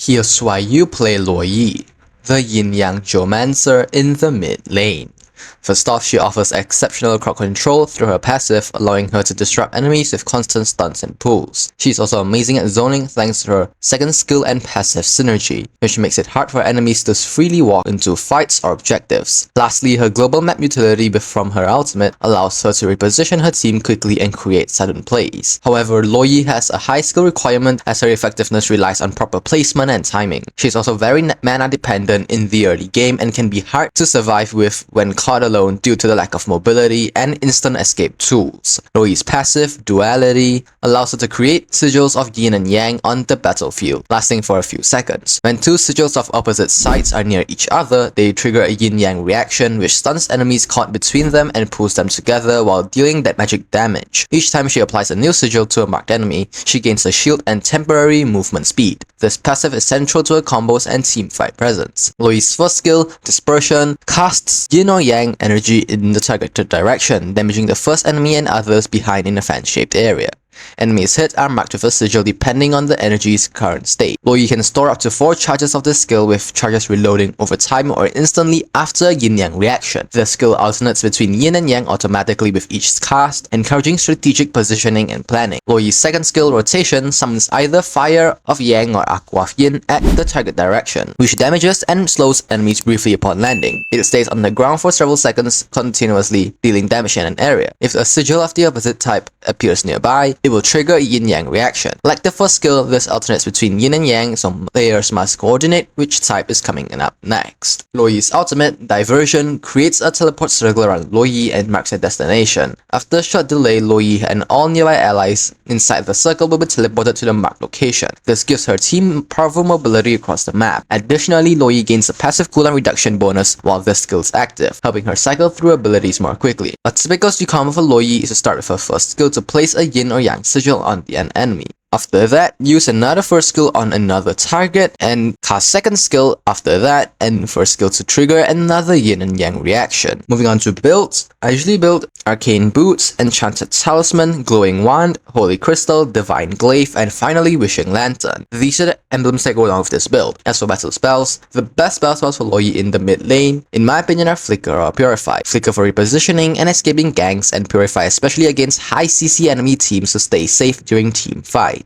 Here's why you play Luo Yi, the yin-yang geomancer in the mid lane. First off, she offers exceptional crowd control through her passive, allowing her to disrupt enemies with constant stuns and pulls. She's also amazing at zoning thanks to her second skill and passive synergy, which makes it hard for enemies to freely walk into fights or objectives. Lastly, her global map utility from her ultimate allows her to reposition her team quickly and create sudden plays. However, Luo Yi has a high skill requirement as her effectiveness relies on proper placement and timing. She's also very mana dependent in the early game and can be hard to survive with when caught alone due to the lack of mobility and instant escape tools. Luo Yi's passive, Duality, allows her to create sigils of yin and yang on the battlefield, lasting for a few seconds. When two sigils of opposite sides are near each other, they trigger a yin-yang reaction which stuns enemies caught between them and pulls them together while dealing that magic damage. Each time she applies a new sigil to a marked enemy, she gains a shield and temporary movement speed. This passive is central to her combos and teamfight presence. Luo Yi's first skill, Dispersion, casts yin or yang energy in the targeted direction, damaging the first enemy and others behind in a fan-shaped area. Enemies hit are marked with a sigil depending on the energy's current state. Luo Yi can store up to 4 charges of this skill, with charges reloading over time or instantly after a yin-yang reaction. The skill alternates between yin and yang automatically with each cast, encouraging strategic positioning and planning. Luo Yi's second skill, Rotation, summons either Fire of Yang or Aqua of Yin at the target direction, which damages and slows enemies briefly upon landing. It stays on the ground for several seconds continuously, dealing damage in an area. If a sigil of the opposite type appears nearby, it will trigger a yin-yang reaction. Like the first skill, this alternates between yin and yang, so players must coordinate which type is coming up next. Luo Yi's ultimate, Diversion, creates a teleport circle around Luo Yi and marks a destination. After a short delay, Luo Yi and all nearby allies inside the circle will be teleported to the marked location. This gives her team powerful mobility across the map. Additionally, Luo Yi gains a passive cooldown reduction bonus while this skill is active, helping her cycle through abilities more quickly. A typical combo for Luo Yi is to start with her first skill to place a yin or yang sigil on the enemy. After that, use another first skill on another target and cast second skill after that and first skill to trigger another yin and yang reaction. Moving on to builds, I usually build Arcane Boots, Enchanted Talisman, Glowing Wand, Holy Crystal, Divine Glaive, and finally Wishing Lantern. These are the emblems that go along with this build. As for battle spells, the best spell spells for Luo Yi in the mid lane, in my opinion, are Flicker or Purify. Flicker for repositioning and escaping ganks, and Purify especially against high CC enemy teams to stay safe during team fights.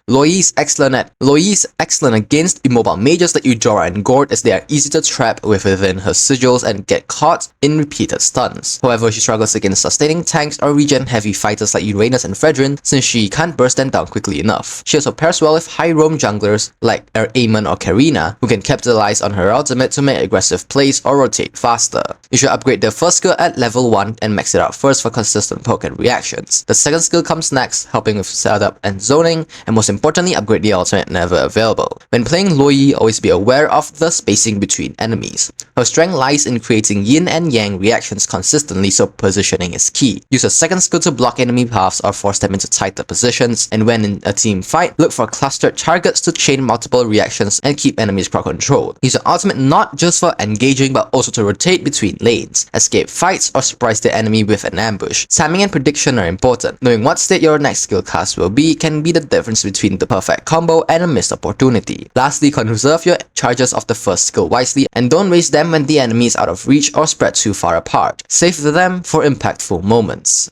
Luo Yi is excellent against immobile mages like Eudora and Gord, as they are easy to trap within her sigils and get caught in repeated stuns. However, she struggles against sustaining tanks or regen heavy fighters like Uranus and Fredrin, since she can't burst them down quickly enough. She also pairs well with high roam junglers like Aemon or Karina, who can capitalize on her ultimate to make aggressive plays or rotate faster. You should upgrade the first skill at level 1 and max it out first for consistent poke and reactions. The second skill comes next, helping with setup and zoning, and most importantly, upgrade the ultimate whenever available. When playing Luo Yi, always be aware of the spacing between enemies. Her strength lies in creating yin and yang reactions consistently, so positioning is key. Use a second skill to block enemy paths or force them into tighter positions, and when in a team fight, look for clustered targets to chain multiple reactions and keep enemies crowd controlled. Use your ultimate not just for engaging but also to rotate between lanes, escape fights, or surprise the enemy with an ambush. Timing and prediction are important. Knowing what state your next skill cast will be can be the difference between the perfect combo and a missed opportunity. Lastly, conserve your charges of the first skill wisely and don't waste them when the enemy is out of reach or spread too far apart. Save them for impactful moments.